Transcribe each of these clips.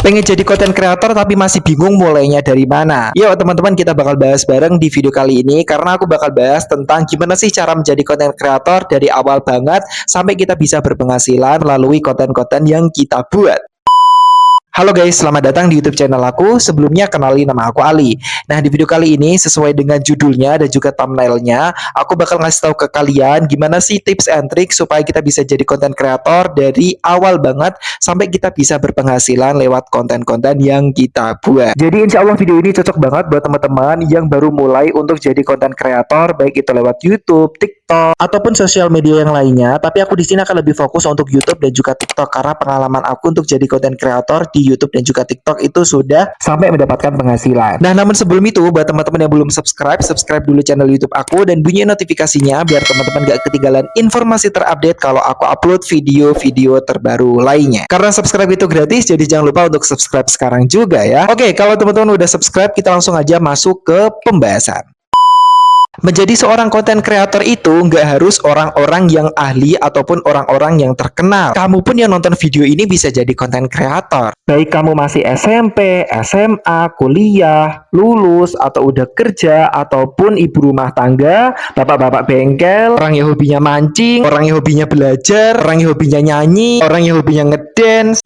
Pengen jadi content creator tapi masih bingung mulainya dari mana? Yuk teman-teman, kita bakal bahas bareng di video kali ini karena aku bakal bahas tentang gimana sih cara menjadi content creator dari awal banget sampai kita bisa berpenghasilan melalui konten-konten yang kita buat. Halo guys, selamat datang di YouTube channel aku. Sebelumnya kenalin, nama aku Ali. Nah, di video kali ini sesuai dengan judulnya dan juga thumbnailnya, aku bakal ngasih tahu ke kalian gimana sih tips and trick supaya kita bisa jadi content creator dari awal banget sampai kita bisa berpenghasilan lewat konten-konten yang kita buat. Jadi insya Allah video ini cocok banget buat teman-teman yang baru mulai untuk jadi content creator, baik itu lewat YouTube, TikTok, ataupun sosial media yang lainnya. Tapi aku di sini akan lebih fokus untuk YouTube dan juga TikTok karena pengalaman aku untuk jadi content creator di YouTube dan juga TikTok itu sudah sampai mendapatkan penghasilan. Nah, namun sebelum itu, buat teman-teman yang belum subscribe dulu channel YouTube aku dan bunyi notifikasinya biar teman-teman gak ketinggalan informasi terupdate kalau aku upload video-video terbaru lainnya. Karena subscribe itu gratis, jadi jangan lupa untuk subscribe sekarang juga ya. Oke, kalau teman-teman udah subscribe, kita langsung aja masuk ke pembahasan. Menjadi seorang konten kreator itu nggak harus orang-orang yang ahli ataupun orang-orang yang terkenal. Kamu pun yang nonton video ini bisa jadi konten kreator. Baik kamu masih SMP, SMA, kuliah, lulus, atau udah kerja, ataupun ibu rumah tangga, bapak-bapak bengkel, orang yang hobinya mancing, orang yang hobinya belajar, orang yang hobinya nyanyi, orang yang hobinya ngedance.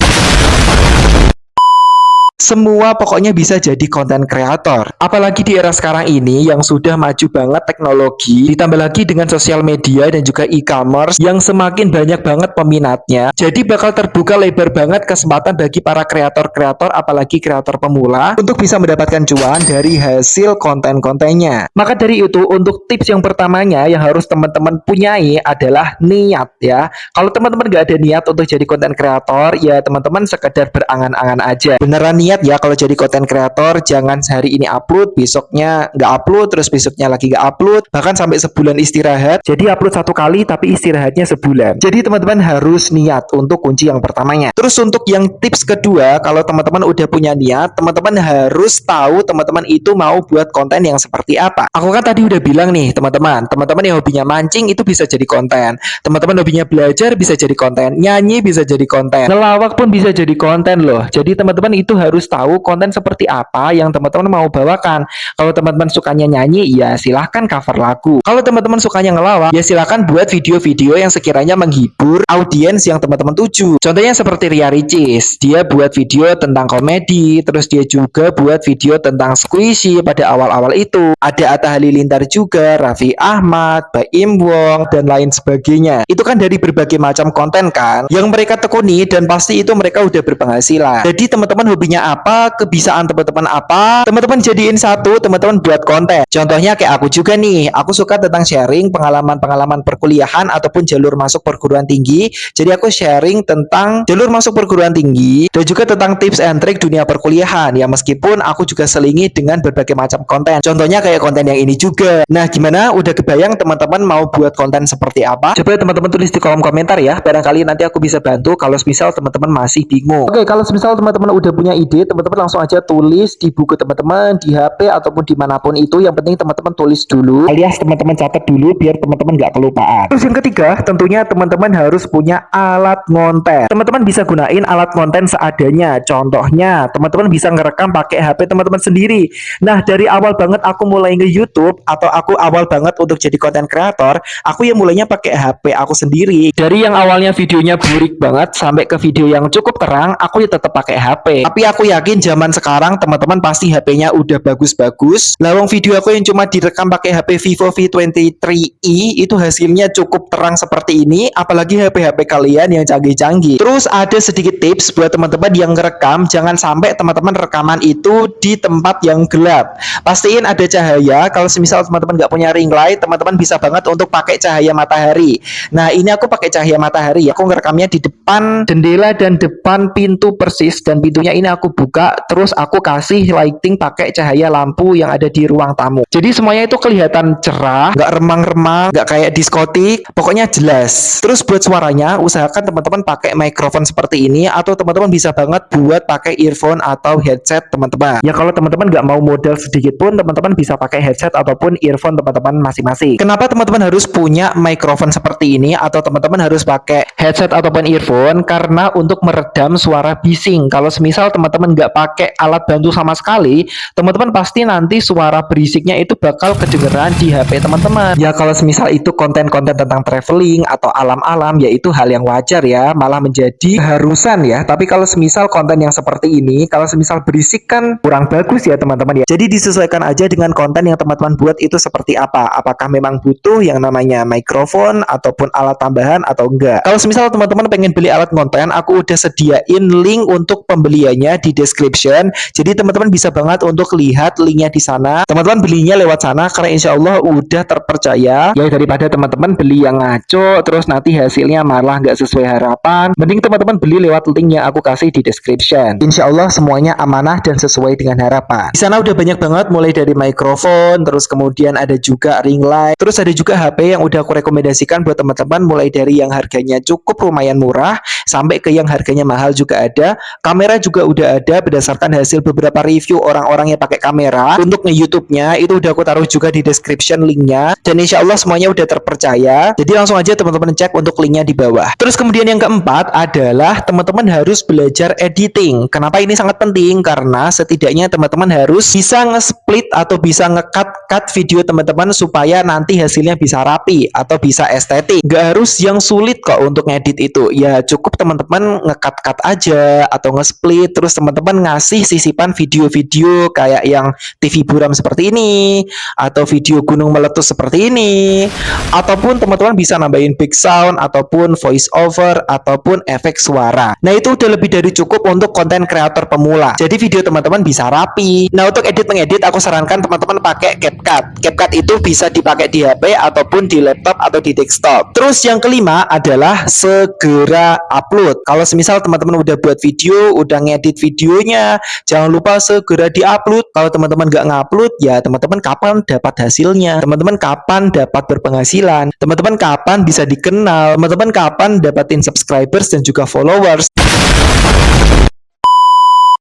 Semua pokoknya bisa jadi konten kreator. Apalagi di era sekarang ini yang sudah maju banget teknologi, ditambah lagi dengan sosial media dan juga e-commerce yang semakin banyak banget peminatnya. Jadi bakal terbuka lebar banget kesempatan bagi para kreator-kreator, apalagi kreator pemula, untuk bisa mendapatkan cuan dari hasil konten-kontennya. Maka dari itu, untuk tips yang pertamanya yang harus teman-teman punyai adalah niat ya. Kalau teman-teman gak ada niat untuk jadi konten kreator, ya teman-teman sekedar berangan-angan aja. Beneran niat ya kalau jadi konten kreator, jangan sehari ini upload, besoknya nggak upload, terus besoknya lagi nggak upload, bahkan sampai sebulan istirahat. Jadi upload satu kali tapi istirahatnya sebulan. Jadi teman-teman harus niat untuk kunci yang pertamanya. Terus untuk yang tips kedua, kalau teman-teman udah punya niat, teman-teman harus tahu teman-teman itu mau buat konten yang seperti apa. Aku kan tadi udah bilang nih teman-teman yang hobinya mancing itu bisa jadi konten, teman-teman hobinya belajar bisa jadi konten, nyanyi bisa jadi konten, ngelawak pun bisa jadi konten loh. Jadi teman-teman itu harus tahu konten seperti apa yang teman-teman mau bawakan. Kalau teman-teman sukanya nyanyi, ya silahkan cover lagu. Kalau teman-teman sukanya ngelawak, ya silahkan buat video-video yang sekiranya menghibur audiens yang teman-teman tuju. Contohnya seperti Ria Ricis, dia buat video tentang komedi, terus dia juga buat video tentang squishy pada awal-awal itu. Ada Atta Halilintar juga, Raffi Ahmad, Baim Wong, dan lain sebagainya. Itu kan dari berbagai macam konten kan, yang mereka tekuni dan pasti itu mereka udah berpenghasilan. Jadi teman-teman hobinya apa, kebiasaan teman-teman apa, teman-teman jadiin satu, teman-teman buat konten. Contohnya kayak aku juga nih, aku suka tentang sharing pengalaman-pengalaman perkuliahan ataupun jalur masuk perguruan tinggi. Jadi aku sharing tentang jalur masuk perguruan tinggi dan juga tentang tips and trick dunia perkuliahan. Ya meskipun aku juga selingi dengan berbagai macam konten. Contohnya kayak konten yang ini juga. Nah, gimana? Udah kebayang teman-teman mau buat konten seperti apa? Coba teman-teman tulis di kolom komentar ya. Barangkali nanti aku bisa bantu kalau misal teman-teman masih bingung. Oke, kalau misal teman-teman udah punya ide, teman-teman langsung aja tulis di buku teman-teman, di HP ataupun dimanapun itu. Yang penting teman-teman tulis dulu, alias teman-teman catat dulu biar teman-teman nggak kelupaan. Terus yang ketiga, tentunya teman-teman harus punya alat ngonten. Teman-teman bisa gunain alat ngonten seadanya. Contohnya, teman-teman bisa ngerekam pakai HP teman-teman sendiri. Nah, dari awal banget aku mulai nge YouTube atau aku awal banget untuk jadi konten kreator, aku yang mulainya pakai HP aku sendiri. Dari yang awalnya videonya burik banget sampai ke video yang cukup terang, aku ya tetap pakai HP. Tapi aku yakin zaman sekarang teman-teman pasti HP-nya udah bagus-bagus. Lawang video aku yang cuma direkam pakai HP Vivo V23i itu hasilnya cukup terang seperti ini, apalagi HP-HP kalian yang canggih-canggih. Terus ada sedikit tips buat teman-teman yang ngerekam, jangan sampai teman-teman rekaman itu di tempat yang gelap. Pastiin ada cahaya. Kalau semisal teman-teman nggak punya ring light, teman-teman bisa banget untuk pakai cahaya matahari. Nah, ini aku pakai cahaya matahari. Aku ngerekamnya di depan jendela dan depan pintu persis, dan pintunya ini aku buka, terus aku kasih lighting pakai cahaya lampu yang ada di ruang tamu. Jadi semuanya itu kelihatan cerah, nggak remang-remang, nggak kayak diskotik, pokoknya jelas. Terus buat suaranya, usahakan teman-teman pakai mikrofon seperti ini, atau teman-teman bisa banget buat pakai earphone atau headset teman-teman. Ya kalau teman-teman nggak mau modal sedikit pun, teman-teman bisa pakai headset ataupun earphone teman-teman masing-masing. Kenapa teman-teman harus punya mikrofon seperti ini, atau teman-teman harus pakai headset ataupun earphone? Karena untuk meredam suara bising. Kalau semisal teman-teman teman-teman nggak pakai alat bantu sama sekali, teman-teman pasti nanti suara berisiknya itu bakal kedengeran di HP teman-teman. Ya kalau semisal itu konten-konten tentang traveling atau alam-alam, ya itu hal yang wajar ya, malah menjadi keharusan ya. Tapi kalau semisal konten yang seperti ini, kalau semisal berisik kan kurang bagus ya teman-teman ya. Jadi disesuaikan aja dengan konten yang teman-teman buat itu seperti apa. Apakah memang butuh yang namanya mikrofon ataupun alat tambahan atau enggak. Kalau semisal teman-teman pengen beli alat konten, aku udah sediain link untuk pembeliannya di description. Jadi teman-teman bisa banget untuk lihat linknya di sana. Teman-teman belinya lewat sana karena insya Allah udah terpercaya. Ya daripada teman-teman beli yang ngaco terus nanti hasilnya malah nggak sesuai harapan. Mending teman-teman beli lewat link yang aku kasih di description. Insya Allah semuanya amanah dan sesuai dengan harapan. Di sana udah banyak banget mulai dari mikrofon, terus kemudian ada juga ring light, terus ada juga HP yang udah aku rekomendasikan buat teman-teman mulai dari yang harganya cukup lumayan murah sampai ke yang harganya mahal juga ada. Kamera juga udah ada berdasarkan hasil beberapa review orang-orang yang pakai kamera. Untuk nge-YouTube-nya itu udah aku taruh juga di description linknya dan insya Allah semuanya udah terpercaya. Jadi langsung aja teman-teman cek untuk linknya di bawah. Terus kemudian yang keempat adalah teman-teman harus belajar editing. Kenapa ini sangat penting? Karena setidaknya teman-teman harus bisa nge-split atau bisa nge-cut video teman-teman supaya nanti hasilnya bisa rapi atau bisa estetik. Gak harus yang sulit kok untuk ngedit itu. Ya cukup teman-teman nge-cut aja atau nge-split, terus teman-teman ngasih sisipan video-video kayak yang TV buram seperti ini atau video gunung meletus seperti ini, ataupun teman-teman bisa nambahin big sound ataupun voice over ataupun efek suara. Nah itu udah lebih dari cukup untuk konten kreator pemula. Jadi video teman-teman bisa rapi. Nah untuk edit-mengedit aku sarankan teman-teman pakai CapCut. CapCut itu bisa dipakai di HP ataupun di laptop atau di desktop. Terus yang kelima adalah segera upload. Kalau semisal teman-teman udah buat video, udah ngedit videonya, jangan lupa segera diupload. Kalau teman-teman nggak ngupload, ya teman-teman kapan dapat hasilnya? Teman-teman kapan dapat berpenghasilan? Teman-teman kapan bisa dikenal? Teman-teman kapan dapatin subscribers dan juga followers?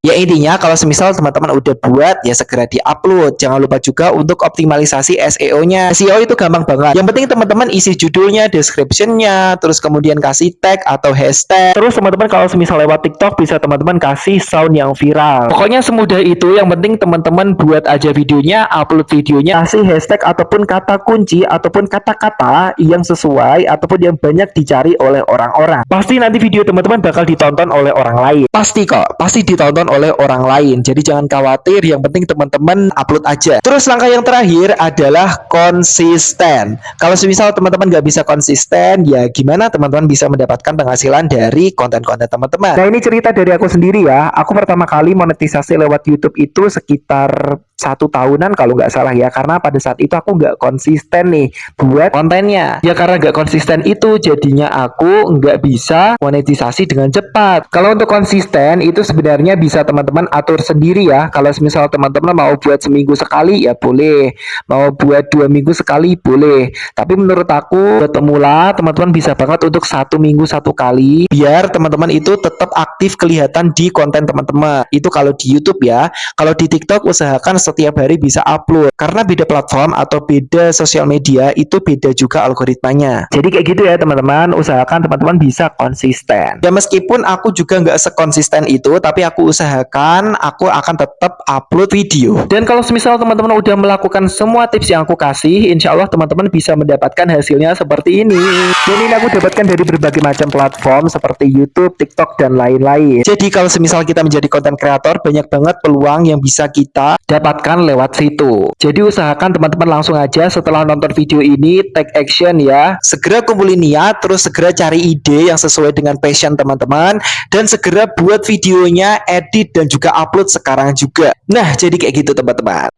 Ya intinya kalau semisal teman-teman udah buat ya segera di-upload. Jangan lupa juga untuk optimalisasi SEO-nya. SEO itu gampang banget. Yang penting teman-teman isi judulnya, description-nya, terus kemudian kasih tag atau hashtag. Terus teman-teman kalau semisal lewat TikTok bisa teman-teman kasih sound yang viral. Pokoknya semudah itu. Yang penting teman-teman buat aja videonya, upload videonya, kasih hashtag ataupun kata kunci ataupun kata-kata yang sesuai ataupun yang banyak dicari oleh orang-orang. Pasti nanti video teman-teman bakal ditonton oleh orang lain. Pasti kok, pasti ditonton oleh orang lain. Jadi jangan khawatir, yang penting teman-teman upload aja. Terus langkah yang terakhir adalah konsisten. Kalau semisal teman-teman nggak bisa konsisten, ya gimana teman-teman bisa mendapatkan penghasilan dari konten-konten teman-teman? Nah ini cerita dari aku sendiri ya. Aku pertama kali monetisasi lewat YouTube itu sekitar 1 tahunan kalau nggak salah ya, karena pada saat itu aku nggak konsisten nih buat kontennya. Ya karena nggak konsisten itu jadinya aku nggak bisa monetisasi dengan cepat. Kalau untuk konsisten itu sebenarnya bisa teman-teman atur sendiri ya. Kalau misal teman-teman mau buat seminggu sekali ya boleh, mau buat 2 minggu sekali boleh. Tapi menurut aku buat pemula teman-teman bisa banget untuk 1 minggu 1 kali, biar teman-teman itu tetap aktif kelihatan di konten teman-teman. Itu kalau di YouTube ya. Kalau di TikTok usahakan setiap hari bisa upload, karena beda platform atau beda sosial media itu beda juga algoritmanya. Jadi kayak gitu ya teman-teman, usahakan teman-teman bisa konsisten. Ya meskipun aku juga nggak sekonsisten itu, tapi aku usahakan aku akan tetap upload video. Dan kalau semisal teman-teman udah melakukan semua tips yang aku kasih, insya Allah teman-teman bisa mendapatkan hasilnya seperti ini. Dan ini aku dapatkan dari berbagai macam platform seperti YouTube, TikTok, dan lain-lain. Jadi kalau semisal kita menjadi konten kreator, banyak banget peluang yang bisa kita dapatkan lewat situ. Jadi usahakan teman-teman langsung aja setelah nonton video ini take action ya. Segera kumpulin niat, terus segera cari ide yang sesuai dengan passion teman-teman, dan segera buat videonya, edit dan juga upload sekarang juga. Nah, jadi kayak gitu teman-teman.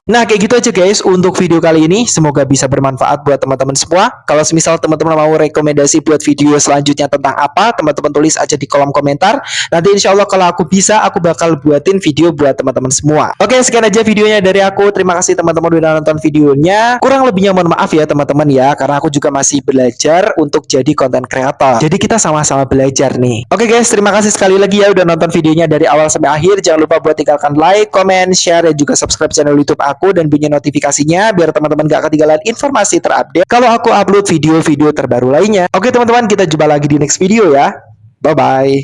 Nah, kayak gitu aja guys untuk video kali ini. Semoga bisa bermanfaat buat teman-teman semua. Kalau semisal teman-teman mau rekomendasi buat video selanjutnya tentang apa, teman-teman tulis aja di kolom komentar. Nanti insya Allah kalau aku bisa, aku bakal buatin video buat teman-teman semua. Oke, sekian aja videonya dari aku. Terima kasih teman-teman udah nonton videonya. Kurang lebihnya mohon maaf ya teman-teman ya, karena aku juga masih belajar untuk jadi konten kreator. Jadi kita sama-sama belajar nih. Oke guys, terima kasih sekali lagi ya udah nonton videonya dari awal sampai akhir. Jangan lupa buat tinggalkan like, comment, share, dan juga subscribe channel YouTube aku dan bunyi notifikasinya biar teman-teman gak ketinggalan informasi terupdate kalau aku upload video-video terbaru lainnya. Oke teman-teman, kita jumpa lagi di next video ya. Bye-bye.